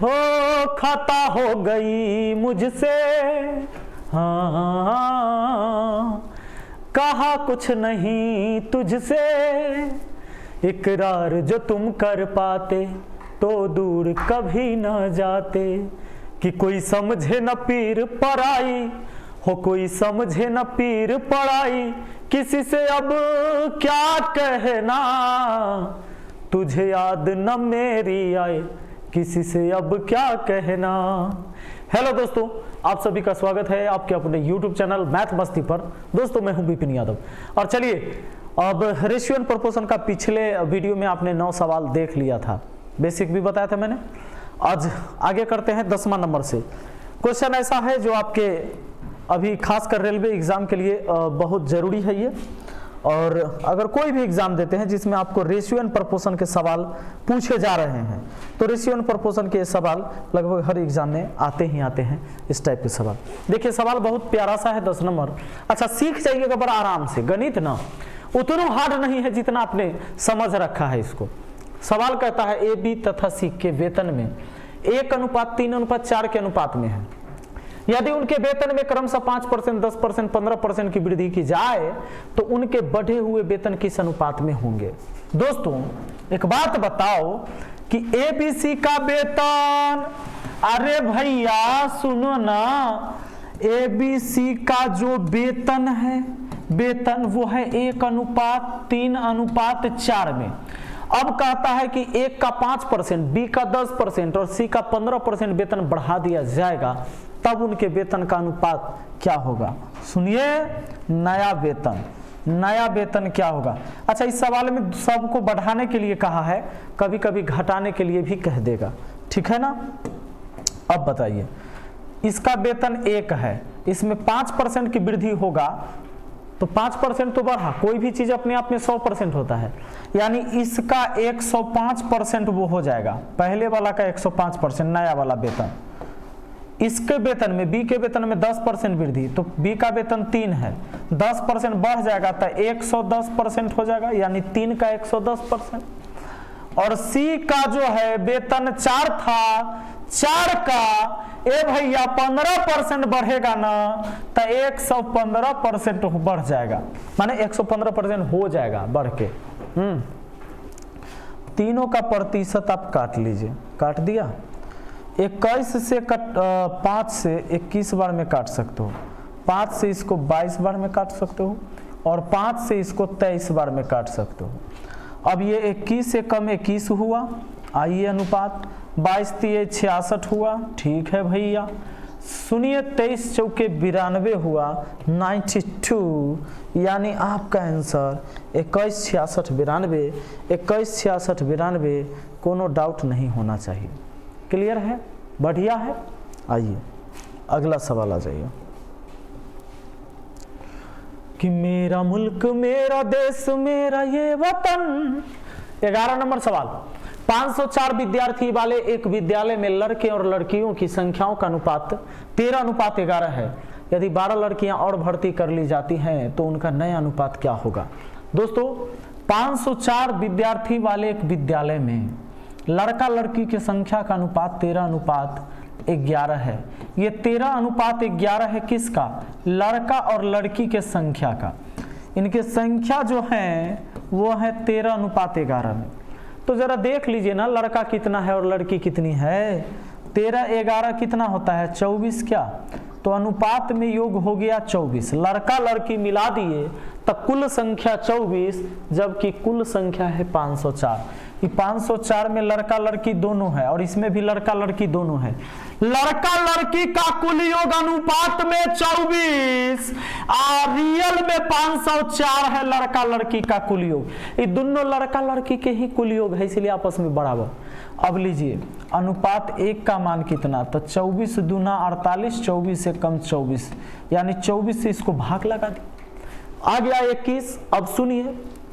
हो खता हो गई मुझसे, हाँ कहा कुछ नहीं तुझसे, इकरार जो तुम कर पाते तो दूर कभी न जाते, कि कोई समझे न पीर पराई हो, कोई समझे न पीर पराई, किसी से अब क्या कहना, तुझे याद न मेरी आए, किसी से अब क्या कहना। हेलो दोस्तों, आप सभी का स्वागत है आपके अपने YouTube चैनल मैथ मस्ती पर। दोस्तों मैं हूं विपिन यादव और चलिए अब रेशियो एंड प्रोपोर्शन का पिछले वीडियो में आपने 9 सवाल देख लिया था, बेसिक भी बताया था मैंने। आज आगे करते हैं 10वां नंबर से। क्वेश्चन ऐसा है जो आपके अभी खासकर रेलवे एग्जाम के लिए बहुत ज़रूरी है ये, और अगर कोई भी एग्जाम देते हैं जिसमें आपको रेशियो एंड प्रोपोर्शन के सवाल पूछे जा रहे हैं तो रेशियो एंड प्रोपोर्शन के सवाल लगभग हर एग्जाम में आते ही आते हैं इस टाइप के सवाल। देखिए सवाल बहुत प्यारा सा है, 10 नंबर। अच्छा सीख जाइएगा बड़ा आराम से, गणित ना उतना हार्ड नहीं है जितना आपने समझ रखा है इसको। सवाल कहता है ए बी तथा सी के वेतन में 1:3:4 के अनुपात में है। यदि उनके वेतन में क्रमशः 5%, 10%, 15% की वृद्धि की जाए तो उनके बढ़े हुए वेतन किस अनुपात में होंगे। दोस्तों एक बात बताओ कि एबीसी का वेतन, अरे भैया सुनो ना, एबीसी का जो वेतन है, वेतन वो है 1:3:4 में। अब कहता है कि एक का 5%, बी का 10% और सी का 15% वेतन बढ़ा दिया जाएगा, तब उनके वेतन का अनुपात क्या होगा। सुनिए, नया वेतन क्या होगा। अच्छा इस सवाल में सबको बढ़ाने के लिए कहा है, कभी कभी घटाने के लिए भी कह देगा, ठीक है ना। अब बताइए, इसका वेतन 1 है, इसमें 5% की वृद्धि होगा तो 5% तो बढ़ा, कोई भी चीज अपने आप में 100% होता है, यानी इसका 105% वो हो जाएगा, पहले वाला का 105% नया वाला वेतन। इसके वेतन में, बी के वेतन में 10% वृद्धि, तो बी का वेतन 3 है, 10% बढ़ जाएगा तो 110% हो जाएगा, यानी 3 का 110%। और सी का जो है वेतन 4 था, 4 का ए भैया 15% बढ़ेगा ना तो 115% बढ़ जाएगा, माने 115% हो जाएगा बढ़ के। तीनों का प्रतिशत आप काट लीजिए, काट दिया। 21 से 5 से 21 बार में काट सकते हो, 5 से इसको 22 बार में काट सकते हो, और 5 से इसको 23 बार में काट सकते हो। अब ये 21 से कम 21 हुआ, आइए अनुपात 22×3 = 66 हुआ, ठीक है भैया। सुनिए 23×4 = 92 हुआ, 92, यानी आपका आंसर 21×66 = 92, 21×66 = 92, कोनो डाउट नहीं होना चाहिए। क्लियर है, बढ़िया है। आइए अगला सवाल आ जाइए कि मेरा मुल्क मेरा देश मेरा ये वतन। 11 नंबर सवाल, 504 विद्यार्थी वाले एक विद्यालय में लड़के और लड़कियों की संख्याओं का अनुपात 13:11 है। यदि 12 लड़कियां और भर्ती कर ली जाती हैं तो उनका नया अनुपात क्या होगा। दोस्तों 504 विद्यार्थी वाले एक विद्यालय में लड़का लड़की की संख्या का अनुपात 13:11 है। ये 13:11 है किसका, लड़का और लड़की के संख्या का। इनके संख्या जो है वो है 13:11 में। तो जरा देख लीजिए ना, लड़का कितना है और लड़की कितनी है। 13:11 कितना होता है, 24 क्या, तो अनुपात में योग हो गया 24। लड़का लड़की मिला दिए तो कुल संख्या 24, जबकि कुल संख्या है 504। 504 में लड़का लड़की दोनों है और इसमें भी लड़का लड़की दोनों है। लड़का लड़की का कुल योग अनुपात में 24 और रियल में 504 है लड़का लड़की का कुल योग। ये दोनों लड़का लड़की के ही कुल योग है, इसलिए आपस में बराबर। अब लीजिए अनुपात 1 का मान कितना, तो 24 दूना 48, 24 से कम 24, यानी 24 से इसको भाग लगा दी, आ गया 21। अब सुनिए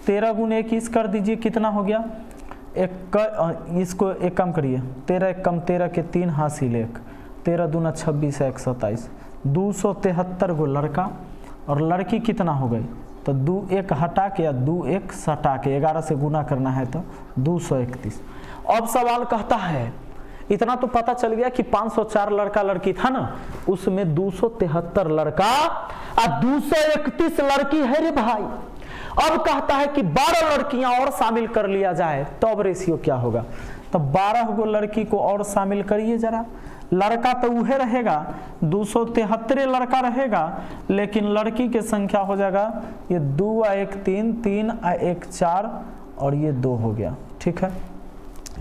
13 × 21 कर दीजिए, कितना हो गया, इसको एक कम करिए, 13 × 1 = 13 के 3 हासिल 1, 13 दूना 26 है 127, 273 गो लड़का और लड़की कितना हो गई, तो 2 1 हटा के या 2 1 सटा के 11 से गुना करना है तो 231। अब सवाल कहता है इतना तो पता चल गया कि 504 लड़का लड़की था ना, उसमें 273 लड़का और 231 लड़की है रे भाई। अब कहता है कि 12 लड़कियां और शामिल कर लिया जाए, तो अब रेशियो क्या होगा? तो 12 गो लड़की को और शामिल करिए जरा। लड़का तो वह रहेगा 273 लड़का रहेगा, लेकिन लड़की की संख्या हो जाएगा ये 2 आ 1 3, 3 आ 1 4 और ये 2 हो गया। ठीक है,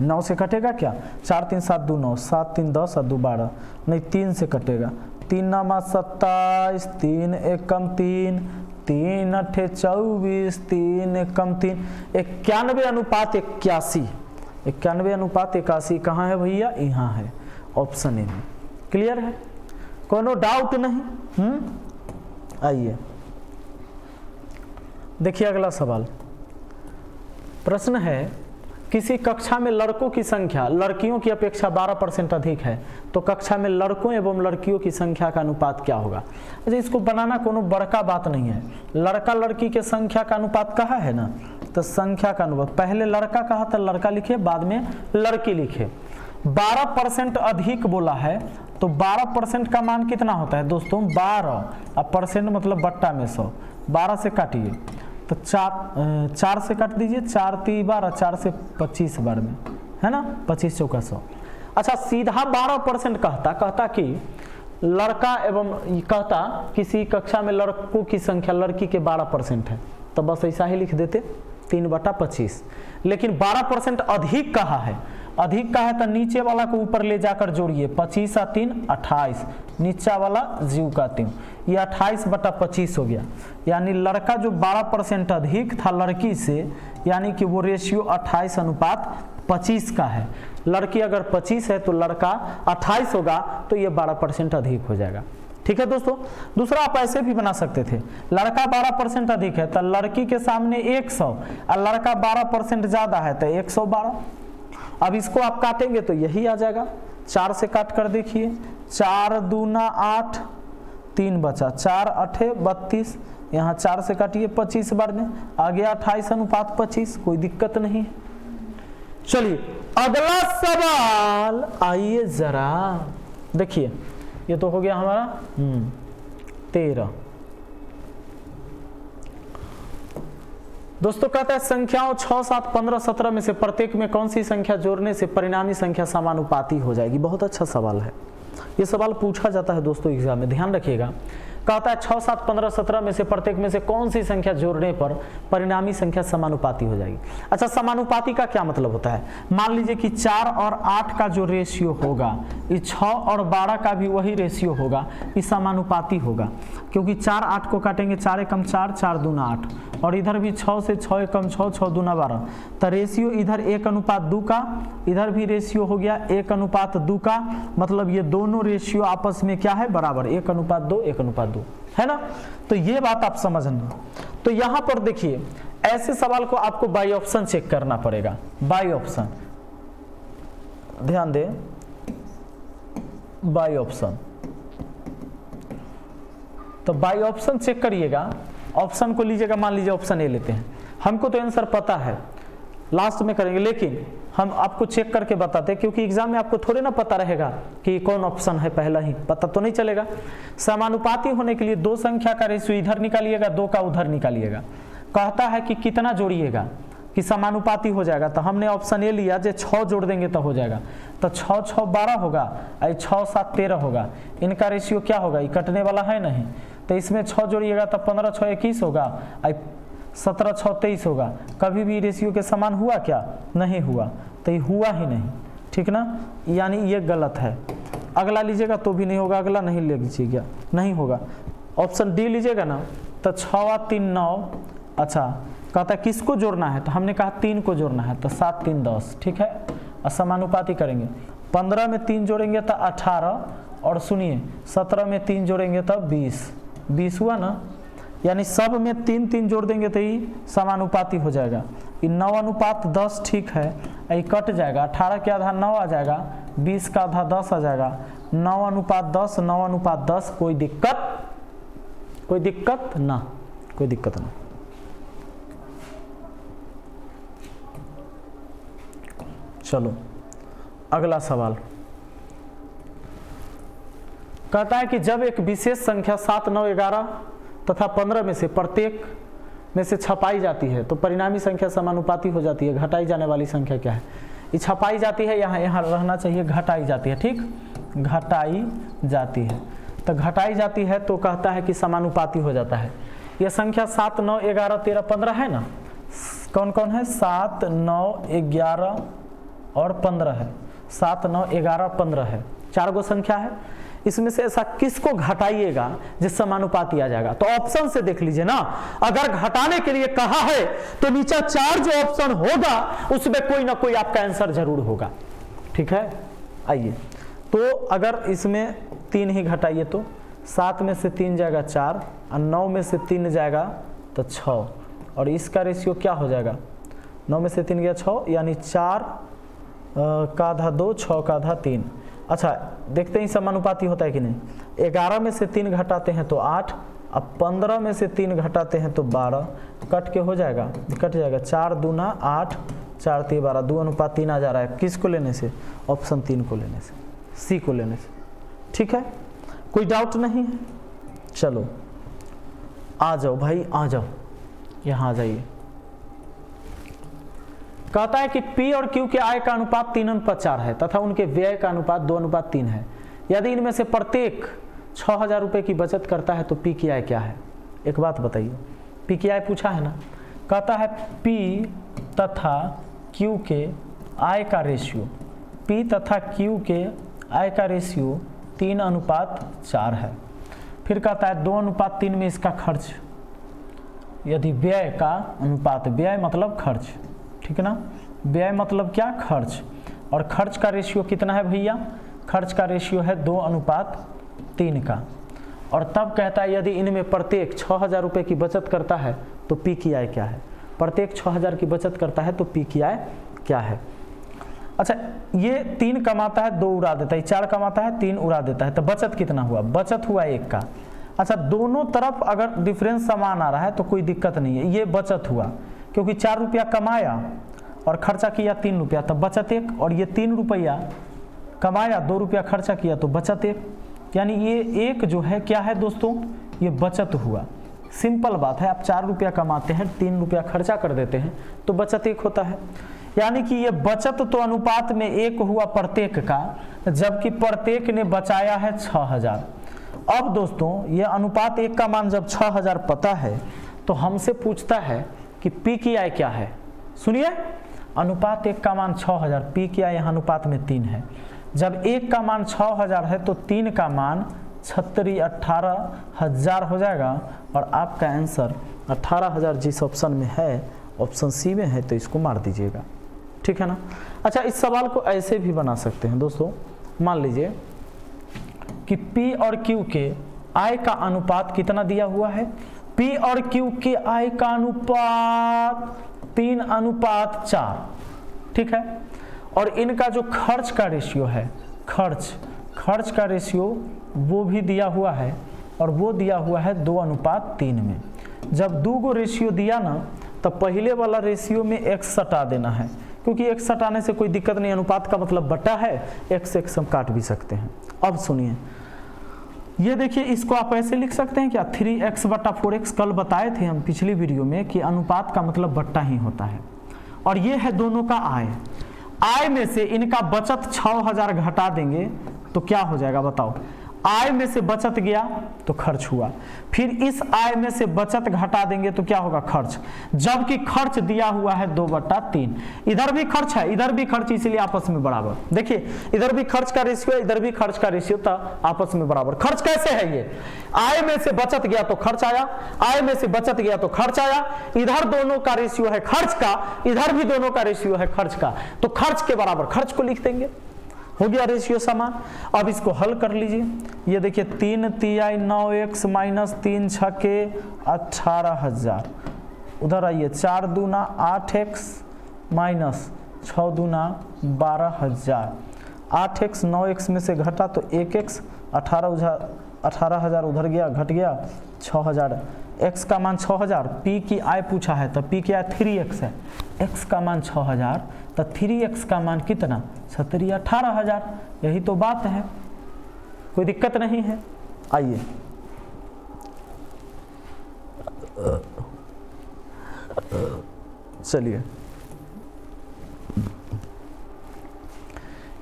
9 से कटेगा क्या? 4 3 7 2 9, 7 3 10 और 2 12, नहीं 3 से कटेगा। 3 9 27, 3 1 3, 3 8 24, 3 1 3, 91 अनुपात 81। 91 अनुपात 81 कहाँ है भैया? यहाँ है, ऑप्शन ए में। क्लियर है, कोनो डाउट नहीं? आइए देखिए अगला सवाल। प्रश्न है, किसी कक्षा में लड़कों की संख्या लड़कियों की अपेक्षा 12% अधिक है, तो कक्षा में लड़कों एवं लड़कियों की संख्या का अनुपात क्या होगा? अच्छा, इसको बनाना कोनो बड़का बात नहीं है। लड़का लड़की के संख्या का अनुपात कहा है ना, तो संख्या का अनुपात पहले लड़का कहा था, लड़का लिखे, बाद में लड़की लिखे। 12% अधिक बोला है, तो 12% का मान कितना होता है दोस्तों? 12, अब परसेंट मतलब बट्टा में 100। 12 से काटिए तो 4 से काट दीजिए, 4 3 12, 4 से 25 बार में है ना, 25 चौका 100। अच्छा, सीधा 12% कहता कि लड़का एवं कहता किसी कक्षा में लड़कों की संख्या लड़की के 12% है, तो बस ऐसा ही लिख देते 3/25। लेकिन 12% अधिक कहा है, अधिक का है तो नीचे वाला को ऊपर ले जाकर जोड़िए, 25 आ 3 28, नीचा वाला जीव का 3, ये 28/25 हो गया। यानी लड़का जो 12% अधिक था लड़की से, यानी कि वो रेशियो 28:25 का है। लड़की अगर 25 है तो लड़का 28 होगा, तो ये 12% अधिक हो जाएगा। ठीक है दोस्तों। दूसरा आप ऐसे भी बना सकते थे, लड़का 12% अधिक है तो लड़की के सामने 100 और लड़का 12% ज्यादा है तो 112। अब इसको आप काटेंगे तो यही आ जाएगा। 4 से काट कर देखिए, 4 दूना 8, 3 बचा, 4 8 32, यहाँ 4 से काटिए 25 बार में, आ गया 28:25, कोई दिक्कत नहीं है। चलिए अगला सवाल आइए जरा देखिए, ये तो हो गया हमारा 13। दोस्तों कहता है संख्याओं 6 7 15 17 में से प्रत्येक में कौन सी संख्या जोड़ने से परिणामी संख्या समानुपाती हो जाएगी? बहुत अच्छा सवाल है, ये सवाल पूछा जाता है दोस्तों एग्जाम में, ध्यान रखिएगा। कहता है 6 7 15 17 में से प्रत्येक में से कौन सी संख्या जोड़ने पर परिणामी संख्या समानुपाती हो जाएगी? अच्छा, समानुपाती का क्या मतलब होता है? मान लीजिए कि 4 और 8 का जो रेशियो होगा, ये 6 और 12 का भी वही रेशियो होगा, ये समानुपाती होगा। क्योंकि 4 8 को काटेंगे, 4 एकम 4, 4 दूना 8, और इधर भी 6 से 6 एकम 6, 6 दूना 12, तो रेशियो इधर 1:2 का, इधर भी रेशियो हो गया 1:2 का। मतलब ये दोनों रेशियो आपस में क्या है? बराबर, 1:2 1:2 है ना। तो ये बात आप समझना। तो यहां पर देखिए, ऐसे सवाल को आपको बाई ऑप्शन चेक करना पड़ेगा। बाई ऑप्शन ध्यान दें, बाई ऑप्शन, तो बाई ऑप्शन चेक करिएगा। ऑप्शन को लीजिएगा, मान लीजिए ऑप्शन ए लेते हैं, हमको तो आंसर पता है, लास्ट में करेंगे, लेकिन हम आपको चेक करके बताते हैं, क्योंकि एग्जाम में आपको थोड़े ना पता रहेगा कि कौन ऑप्शन है, पहला ही पता तो नहीं चलेगा। समानुपाती होने के लिए 2 संख्या का रेशियो इधर निकालिएगा, 2 का उधर निकालिएगा। कहता है कि कितना जोड़िएगा कि समानुपाती हो जाएगा, तो हमने ऑप्शन ए लिया, जो 6 जोड़ देंगे तो हो जाएगा। तो 6 6 12 होगा, 6 7 13 होगा। इनका रेशियो क्या होगा? ये कटने वाला है नहीं, तो इसमें 6 जोड़िएगा तो 15 6 21 होगा, 17 6 23 होगा। कभी भी रेशियो के समान हुआ क्या? नहीं हुआ, तो ये हुआ ही नहीं, ठीक ना, यानी ये गलत है। अगला लीजिएगा तो भी नहीं होगा, अगला नहीं ले लीजिएगा, नहीं होगा। ऑप्शन डी लीजिएगा ना, तो 6 3 9। अच्छा, कहता है किसको जोड़ना है? तो हमने कहा 3 को जोड़ना है, तो 7 3 10, ठीक है। और समानुपाती करेंगे, 15 में 3 जोड़ेंगे तो 18, और सुनिए 17 में 3 जोड़ेंगे तो 20 हुआ ना। यानी सब में 3 3 जोड़ देंगे तो ये समानुपाती हो जाएगा। ये 9:10 ठीक है, ये कट जाएगा, 18 के आधा 9 आ जाएगा, 20 का आधा 10 आ जाएगा, 9:10 9:10। कोई दिक्कत? कोई दिक्कत ना, कोई दिक्कत ना। चलो अगला सवाल, कहता है कि जब एक विशेष संख्या 7, 9, 11 तथा 15 में से प्रत्येक में से छपाई जाती है तो परिणामी संख्या समानुपाती हो जाती है। घटाई जाने वाली संख्या क्या है? ये छपाई जाती है, यहाँ रहना चाहिए घटाई जाती है। ठीक, घटाई जाती है, तो घटाई जाती है तो कहता है कि समानुपाती हो जाता है। यह संख्या 7, 9, 11, 13, 15 है ना। कौन कौन है? 7, 9, 11 और 15 है। 7, 9, 11, 15 है, 4 गो संख्या है। इसमें से ऐसा किसको घटाइएगा जिस समानुपाती आ जाएगा? तो ऑप्शन से देख लीजिए ना, अगर घटाने के लिए कहा है तो नीचे 4 जो ऑप्शन होगा उसमें कोई ना कोई आपका आंसर जरूर होगा। ठीक है, आइए तो अगर इसमें 3 ही घटाइए तो 7 में से 3 जाएगा 4 और 9 में से 3 जाएगा तो 6, और इसका रेशियो क्या हो जाएगा? 9 में से 3 गया 6, यानी 4 का आधा 2, 6 का आधा 3। अच्छा, देखते हैं समानुपाती होता है कि नहीं। 11 में से 3 घटाते हैं तो 8, अब 15 में से 3 घटाते हैं तो 12, कट के हो जाएगा, कट जाएगा 4 दूना 8, 4 3 12, 2:3 आ जा रहा है। किसको लेने से? ऑप्शन 3 को लेने से, सी को लेने से। ठीक है, कोई डाउट नहीं है? चलो आ जाओ भाई, आ जाओ, यहाँ आ जाइए। कहता है कि P और Q के आय का अनुपात 3:4 है तथा उनके व्यय का अनुपात 2:3 है। यदि इनमें से प्रत्येक 6,000 रुपये की बचत करता है तो P की आय क्या है? एक बात बताइए, P की आय पूछा है ना। कहता है P तथा Q के आय का रेशियो, P तथा Q के आय का रेशियो 3:4 है। फिर कहता है 2:3 में इसका खर्च, यदि व्यय का अनुपात, व्यय मतलब खर्च, ठीक है ना, व्यय मतलब क्या? खर्च। और खर्च का रेशियो कितना है भैया? खर्च का रेशियो है 2:3 का। और तब कहता है यदि इनमें प्रत्येक 6,000 रुपये की बचत करता है तो P की आय क्या है? प्रत्येक 6,000 की बचत करता है तो P की आय क्या है? अच्छा, ये 3 कमाता है 2 उड़ा देता है, 4 कमाता है 3 उड़ा देता है, तो बचत कितना हुआ? बचत हुआ 1 का। अच्छा, दोनों तरफ अगर डिफरेंस समान आ रहा है तो कोई दिक्कत नहीं है, ये बचत हुआ, क्योंकि 4 रुपया कमाया और खर्चा किया 3 रुपया, तब बचत 1, और ये 3 रुपया कमाया 2 रुपया खर्चा किया तो बचत 1, यानी ये 1 जो है क्या है दोस्तों? ये बचत हुआ। सिंपल बात है, आप 4 रुपया कमाते हैं, 3 रुपया खर्चा कर देते हैं तो बचत 1 होता है। यानी कि ये बचत तो अनुपात में 1 हुआ प्रत्येक का, जबकि प्रत्येक ने बचाया है 6,000। अब दोस्तों ये अनुपात 1 का मान जब 6,000 पता है तो हमसे पूछता है कि P की आय क्या है। सुनिए, अनुपात 1 का मान 6,000, P की आय यहाँ अनुपात में 3 है। जब 1 का मान 6,000 है तो 3 का मान 18,000 हो जाएगा, और आपका आंसर 18,000 जिस ऑप्शन में है, ऑप्शन सी में है, तो इसको मार दीजिएगा। ठीक है ना। अच्छा, इस सवाल को ऐसे भी बना सकते हैं दोस्तों, मान लीजिए कि P और Q के आय का अनुपात कितना दिया हुआ है? P और Q के आय का अनुपात 3:4, ठीक है। और इनका जो खर्च का रेशियो है, खर्च का रेशियो वो भी दिया हुआ है, और वो दिया हुआ है 2:3 में। जब 2 गो रेशियो दिया ना, तब पहले वाला रेशियो में x सटा देना है, क्योंकि x सटाने से कोई दिक्कत नहीं, अनुपात का मतलब बटा है, x हम काट भी सकते हैं। अब सुनिए, ये देखिए, इसको आप ऐसे लिख सकते हैं क्या? 3x बटा 4x। कल बताए थे हम पिछली वीडियो में कि अनुपात का मतलब बट्टा ही होता है। और ये है दोनों का आय में से इनका बचत 6,000 घटा देंगे तो क्या हो जाएगा बताओ? आय में से बचत गया तो खर्च हुआ, फिर इस आय में से बचत घटा देंगे तो क्या होगा? खर्च। जबकि खर्च दिया हुआ है 2/3, इधर भी खर्च है, इधर भी खर्च, इसलिए आपस में बराबर। देखिए, इधर भी खर्च का रेशियो है, इधर भी खर्च का रेशियो था, आपस में बराबर। खर्च कैसे है? ये आय में से बचत गया तो खर्च आया, आय में से बचत गया तो खर्च आया, इधर दोनों का रेशियो है खर्च का, इधर भी दोनों का रेशियो है खर्च का, तो खर्च के बराबर खर्च को लिख देंगे, हो गया रेशियो समान। अब इसको हल कर लीजिए। ये देखिए, 3 तिहाई 9x माइनस 3 छके 18,000। उधर आइए, 4 दूना 8x माइनस 6 दूना 12,000। 8x 9x में से घटा तो 1x, 18,000 उधर गया, घट गया 6,000। x का मान 6,000, p की आय पूछा है तो p की आय 3x है, x का मान 6,000 तो 3x का मान कितना? 18,000। यही तो बात है। कोई दिक्कत नहीं है। आइए चलिए,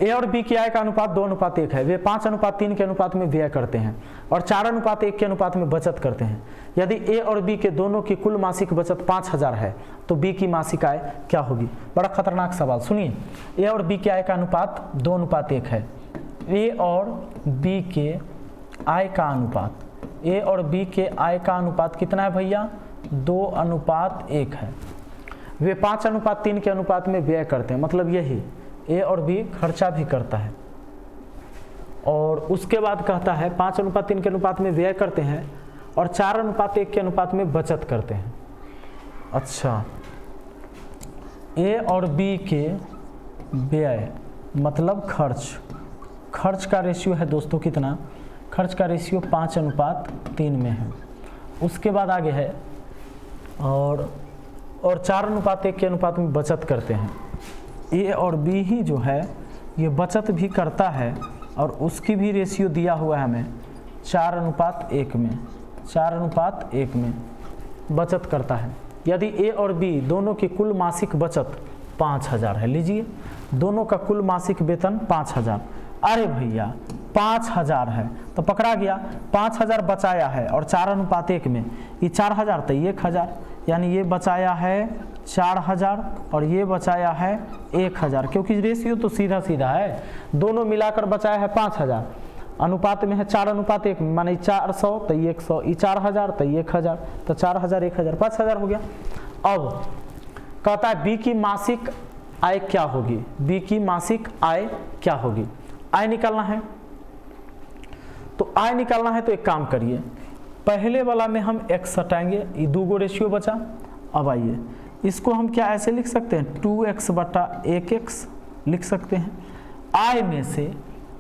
ए और बी की आय का अनुपात 2:1 है। वे 5:3 के अनुपात में व्यय करते हैं और 4:1 के अनुपात में बचत करते हैं। यदि ए और बी के दोनों की कुल मासिक बचत 5000 है तो बी की मासिक आय क्या होगी? बड़ा खतरनाक सवाल, सुनिए। ए और बी की आय का अनुपात 2:1 है। ए और बी के आय का अनुपात, ए और बी के आय का अनुपात कितना है भैया? 2:1 है। वे 5:3 के अनुपात में व्यय करते हैं, मतलब यही ए और बी खर्चा भी करता है और उसके बाद कहता है 5:3 के अनुपात में व्यय करते हैं और 4:1 के अनुपात में बचत करते हैं। अच्छा, ए और बी के व्यय मतलब खर्च का रेशियो है दोस्तों कितना? खर्च का रेशियो 5:3 में है। उसके बाद आगे है और 4:1 के अनुपात में बचत करते हैं। ए और बी ही जो है ये बचत भी करता है और उसकी भी रेशियो दिया हुआ है हमें 4:1 में, 4:1 में बचत करता है। यदि ए और बी दोनों की कुल मासिक बचत 5000 है, लीजिए दोनों का कुल मासिक वेतन 5000। अरे भैया 5000 है तो पकड़ा गया, 5000 बचाया है और 4:1 में ये 4000 तो 1000, यानी ये बचाया है 4000 और ये बचाया है 1000, क्योंकि रेशियो तो सीधा सीधा है, दोनों मिलाकर बचाया है 5000, अनुपात में है 4:1 माने 400 तो 100, 4000 तो 1000, तो 4000 1000 5000 हो गया। अब कहता है बी की मासिक आय क्या होगी? बी की मासिक आय क्या होगी? आय निकालना है, तो आय निकालना है तो एक काम करिए, पहले वाला में हम x हटाएंगे, ये 2 गो रेशियो बचा। अब आइए इसको हम क्या ऐसे लिख सकते हैं? 2x/1x लिख सकते हैं। आय में से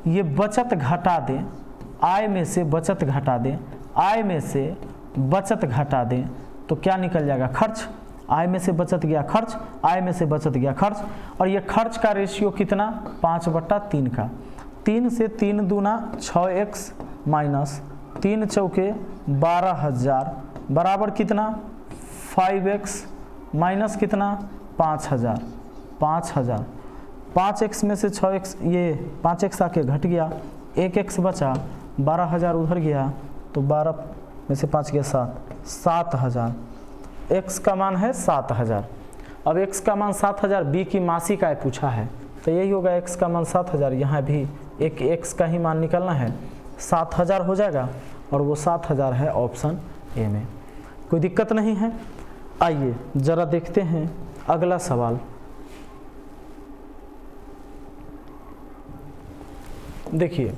ये बचत घटा दें, आय में से बचत घटा दें, आय में से बचत घटा दें तो क्या निकल जाएगा? खर्च। आय में से बचत गया खर्च, आय में से बचत गया खर्च, और ये खर्च का रेशियो कितना? 5/3 का। 3 से 3 दूना 6x माइनस 3 चौके 12000 बराबर कितना? 5x माइनस कितना? 5000। 5x में से 6x, ये 5x आके घट गया, 1x बचा, 12000 उधर गया तो 12 में से 5 गया 7000। x का मान है 7000। अब x का मान 7000, b की मासिक आय पूछा है तो यही होगा, x का मान 7000, यहाँ भी एक x का ही मान निकालना है, 7000 हो जाएगा और वो 7000 है ऑप्शन ए में। कोई दिक्कत नहीं है। आइए जरा देखते हैं अगला सवाल। देखिए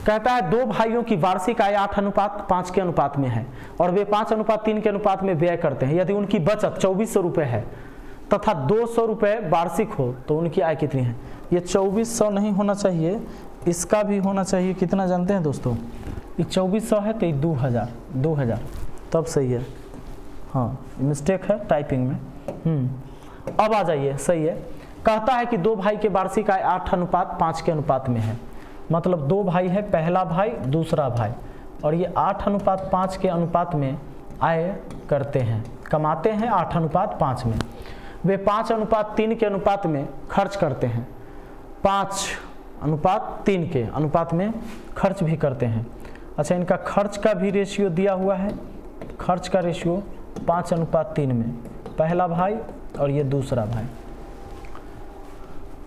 कहता है 2 भाइयों की वार्षिक आय 8:5 के अनुपात में है और वे 5:3 के अनुपात में व्यय करते हैं। यदि उनकी बचत 2400 रुपये है तथा 200 रुपये वार्षिक हो तो उनकी आय कितनी है? ये 2400 नहीं होना चाहिए, इसका भी होना चाहिए, कितना जानते हैं दोस्तों? ये 2400 है तो ये 2000 तब सही है। हाँ मिस्टेक है टाइपिंग में। अब आ जाइए, सही है। कहता है कि 2 भाई के वार्षिक आय 8:5 के अनुपात में है, मतलब 2 भाई है, पहला भाई दूसरा भाई, और ये 8:5 के अनुपात में आय करते हैं, कमाते हैं 8:5 में। वे 5:3 के अनुपात में खर्च करते हैं, 5:3 के अनुपात में खर्च भी करते हैं। अच्छा, इनका खर्च का भी रेशियो दिया हुआ है, खर्च का रेशियो 5:3 में, पहला भाई और ये दूसरा भाई।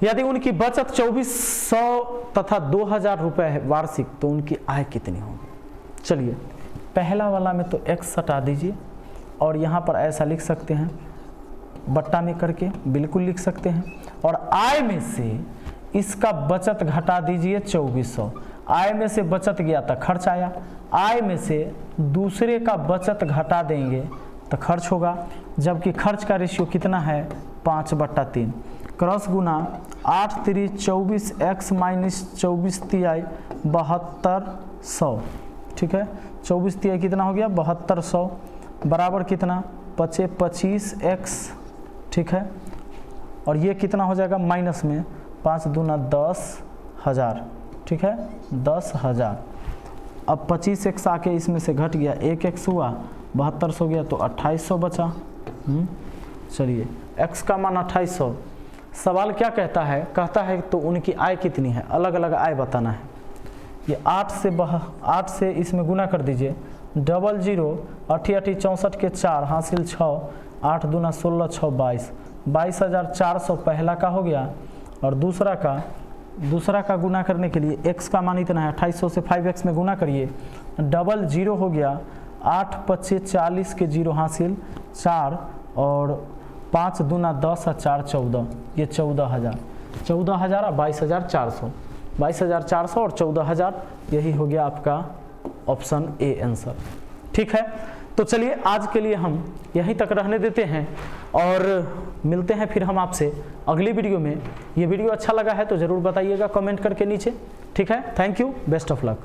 यदि उनकी बचत 2400 तथा 2000 रुपये है वार्षिक तो उनकी आय कितनी होगी? चलिए पहला वाला में तो x हटा दीजिए और यहाँ पर ऐसा लिख सकते हैं, बट्टा में करके बिल्कुल लिख सकते हैं, और आय में से इसका बचत घटा दीजिए 2400। आय में से बचत गया तो खर्च आया, आय में से दूसरे का बचत घटा देंगे तो खर्च होगा, जबकि खर्च का रेशियो कितना है? 5/3। क्रॉस गुना 8 3 24 x माइनस 24 तिहाई 7200, ठीक है। 24 तिहाई कितना हो गया? 7200 बराबर कितना? 25x, ठीक है। और ये कितना हो जाएगा माइनस में? 5 दूना 10,000, ठीक है, 10,000। अब 25x आके इसमें से घट गया, 1x हुआ, 7200 गया तो 2800 बचा। चलिए x का मान 2800। सवाल क्या कहता है, कहता है तो उनकी आय कितनी है, अलग अलग आय बताना है। ये 8 से इसमें गुना कर दीजिए, 00 80 80 64 के 4 हासिल 6, 8 दूना 16 6 22, 22,400 पहला का हो गया। और दूसरा का गुना करने के लिए x का मान इतना है, 2800 से 5x में गुना करिए, 00 हो गया, 8 25 40 के 0 हासिल 4, और 5 दूना 10 और 4 14, ये 14,000 और 22,400, 22,400 और 14,000, यही हो गया आपका ऑप्शन ए आंसर। ठीक है, तो चलिए आज के लिए हम यहीं तक रहने देते हैं और मिलते हैं फिर हम आपसे अगली वीडियो में। ये वीडियो अच्छा लगा है तो ज़रूर बताइएगा कमेंट करके नीचे। ठीक है, thank you, best of luck.